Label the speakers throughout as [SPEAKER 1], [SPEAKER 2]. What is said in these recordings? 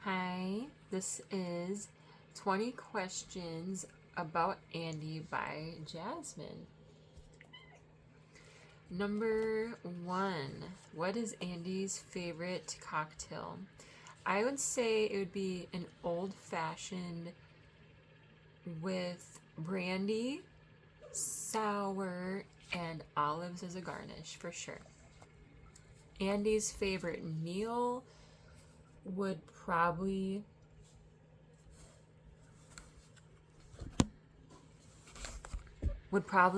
[SPEAKER 1] Hi, this is 20 Questions About Andy by Jasmine. Number one, what is Andy's favorite cocktail? I would say it would be an old fashioned with brandy, sour, and olives as a garnish for sure. Andy's favorite meal would probably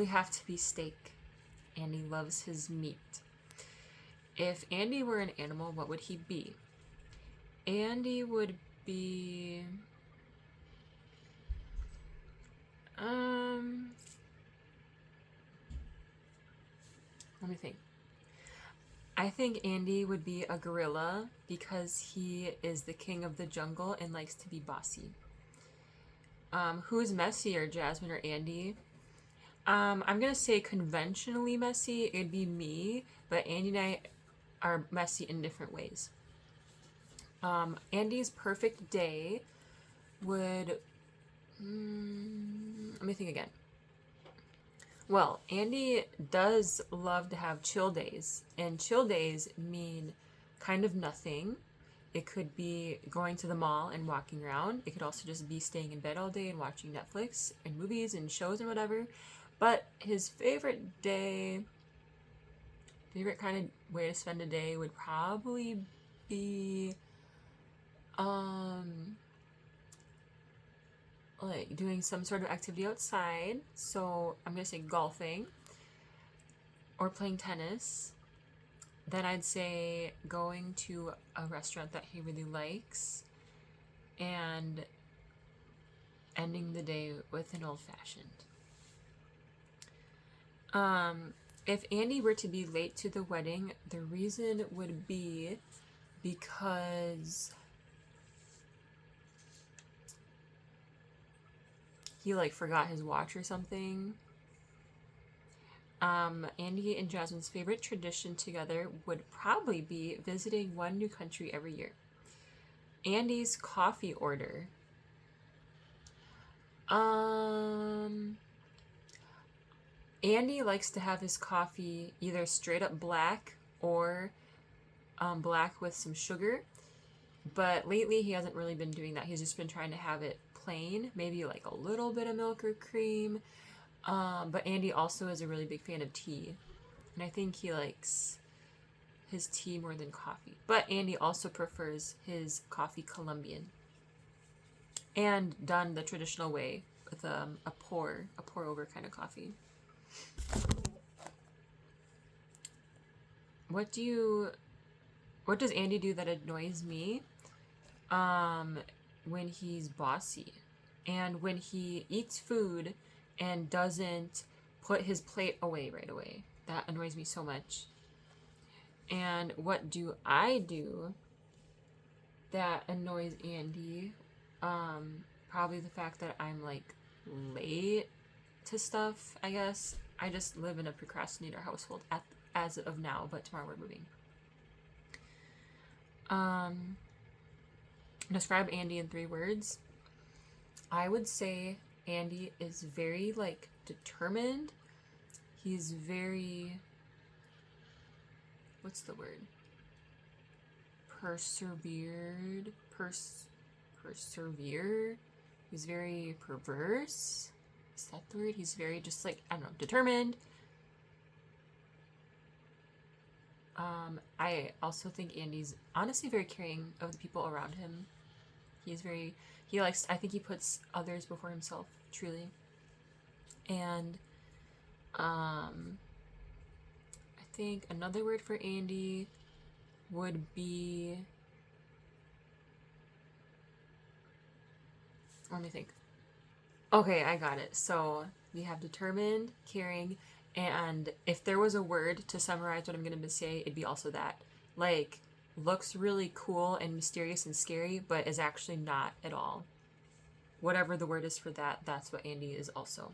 [SPEAKER 1] have to be steak. Andy loves his meat. If Andy were an animal, what would he be? Andy would be um let me think. I think Andy would be a gorilla because he is the king of the jungle and likes to be bossy. Who's messier, Jasmine or Andy? I'm gonna say conventionally messy, it'd be me, but Andy and I are messy in different ways. Andy's perfect day would. Let me think again. Well, Andy does love to have chill days, and chill days mean kind of nothing. It could be going to the mall and walking around. It could also just be staying in bed all day and watching Netflix and movies and shows and whatever. But his favorite kind of way to spend a day would probably be like doing some sort of activity outside. So I'm gonna say golfing or playing tennis. Then I'd say going to a restaurant that he really likes and ending the day with an old fashioned. If Andy were to be late to the wedding, the reason would be because he forgot his watch or something. Andy and Jasmine's favorite tradition together would probably be visiting one new country every year. Andy's coffee order. Andy likes to have his coffee either straight up black or black with some sugar. But lately he hasn't really been doing that. He's just been trying to have it plain, maybe like a little bit of milk or cream. But Andy also is a really big fan of tea. And I think he likes his tea more than coffee. But Andy also prefers his coffee Colombian. And done the traditional way with a pour over kind of coffee. What does Andy do that annoys me? When he's bossy and when he eats food and doesn't put his plate away right away. That annoys me so much. And what do I do that annoys Andy? Probably the fact that I'm late to stuff, I guess. I just live in a procrastinator household as of now, but tomorrow we're moving. Describe Andy in 3 words. I would say Andy is very determined. He's very, what's the word? Persevere. He's very perverse. Is that the word? He's very just I don't know, determined. I also think Andy's honestly very caring of the people around him. I think he puts others before himself, truly. And I think another word for Andy would be, let me think. Okay, I got it. So we have determined, caring, and if there was a word to summarize what I'm going to say, it'd be also that. Looks really cool and mysterious and scary, but is actually not at all. Whatever the word is for that, that's what Andy is also.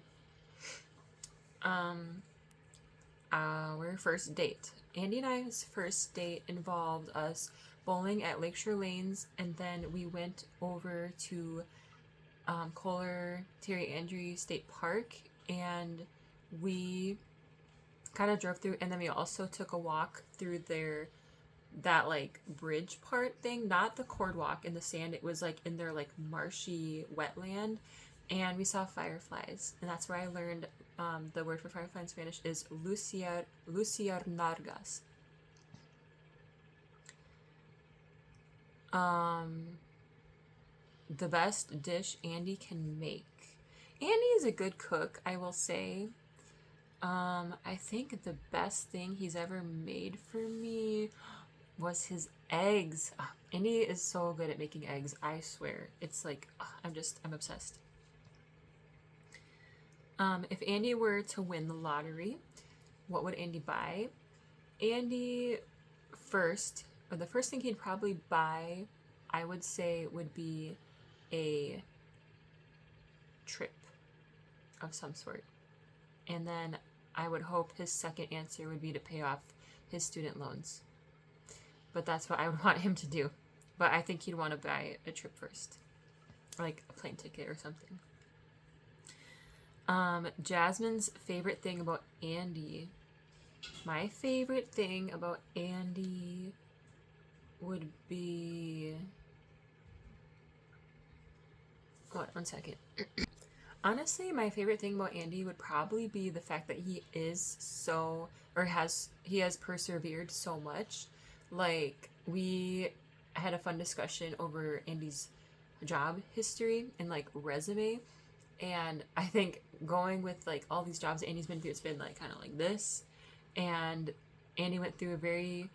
[SPEAKER 1] Our first date. Andy and I's first date involved us bowling at Lakeshore Lanes, and then we went over to Kohler Terry Andrew State Park, and we kind of drove through, and then we also took a walk through that like bridge part thing, not the cord walk in the sand. It was like in their like marshy wetland, and we saw fireflies, and that's where I learned the word for firefly in Spanish is luciérnagas. The best dish Andy can make. Andy is a good cook, I will say. I think the best thing he's ever made for me was his eggs. Andy is so good at making eggs, I swear. It's like, I'm obsessed. If Andy were to win the lottery, what would Andy buy? Andy the first thing he'd probably buy, I would say, would be a trip of some sort. And then I would hope his second answer would be to pay off his student loans. But that's what I would want him to do. But I think he'd want to buy a trip first. Like a plane ticket or something. Jasmine's favorite thing about Andy. My favorite thing about Andy would be... One second. Honestly, my favorite thing about Andy would probably be the fact that he has persevered so much. Like, we had a fun discussion over Andy's job history and like resume, and I think going with like all these jobs Andy's been through, it's been like kind of like this, and Andy went through a very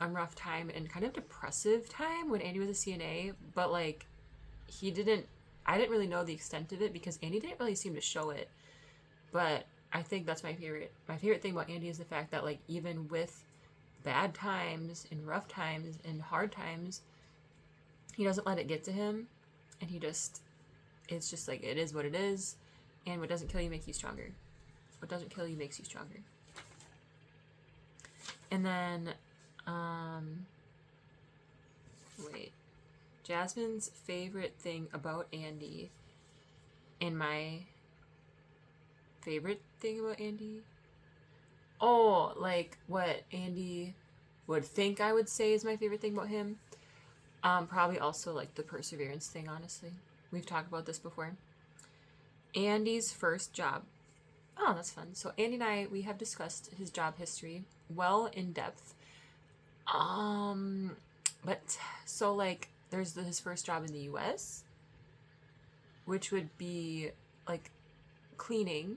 [SPEAKER 1] rough time and kind of depressive time when Andy was a CNA, but like I didn't really know the extent of it because Andy didn't really seem to show it. But I think that's my favorite thing about Andy is the fact that like even with bad times and rough times and hard times, he doesn't let it get to him, and it's just like, it is what it is, and what doesn't kill you makes you stronger. What doesn't kill you makes you stronger. And then Jasmine's favorite thing about Andy, and my favorite thing about Andy, like what Andy would think I would say is my favorite thing about him, probably also like the perseverance thing, honestly. We've talked about this before. Andy's first job. Oh, that's fun. So Andy and I, we have discussed his job history well in depth. But so like there's his first job in the US, which would be like cleaning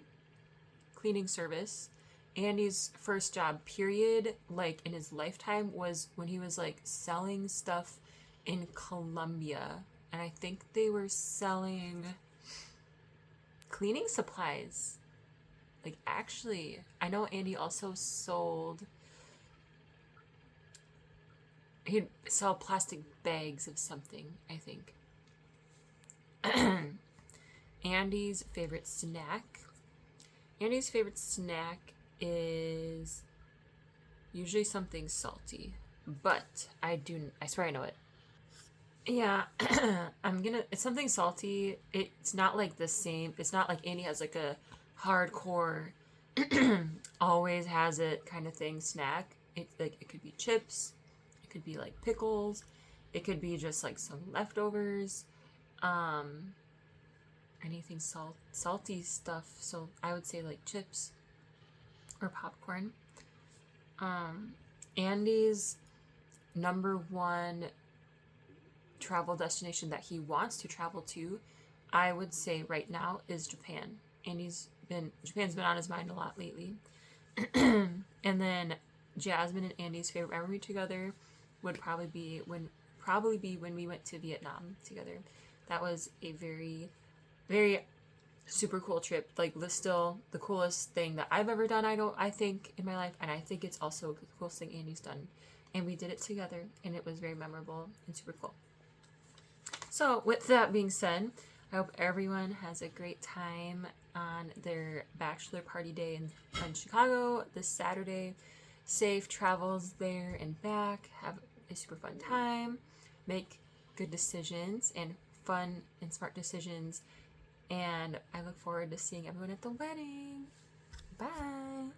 [SPEAKER 1] service. Andy's first job period, like in his lifetime, was when he was like selling stuff in Colombia, and I think they were selling cleaning supplies. Like, actually, I know Andy also he'd sell plastic bags of something, I think. Andy's favorite snack. Andy's favorite snack is usually something salty, but I swear I know it. Yeah, it's something salty. It's not like the same. It's not like Andy has like a hardcore, always has it kind of thing snack. It could be chips, it could be like pickles, it could be just like some leftovers, anything salty stuff. So I would say like chips or popcorn. Andy's number one travel destination that he wants to travel to, I would say right now, is Japan. Japan's been on his mind a lot lately. And then Jasmine and Andy's favorite memory together would probably be when we went to Vietnam together. That was a very, very super cool trip. Like, still the coolest thing that I've ever done, I think, in my life, and I think it's also the coolest thing Andy's done. And we did it together, and it was very memorable and super cool. So, with that being said, I hope everyone has a great time on their bachelor party day in Chicago this Saturday. Safe travels there and back. Have a super fun time, make good decisions and fun and smart decisions. And I look forward to seeing everyone at the wedding. Bye.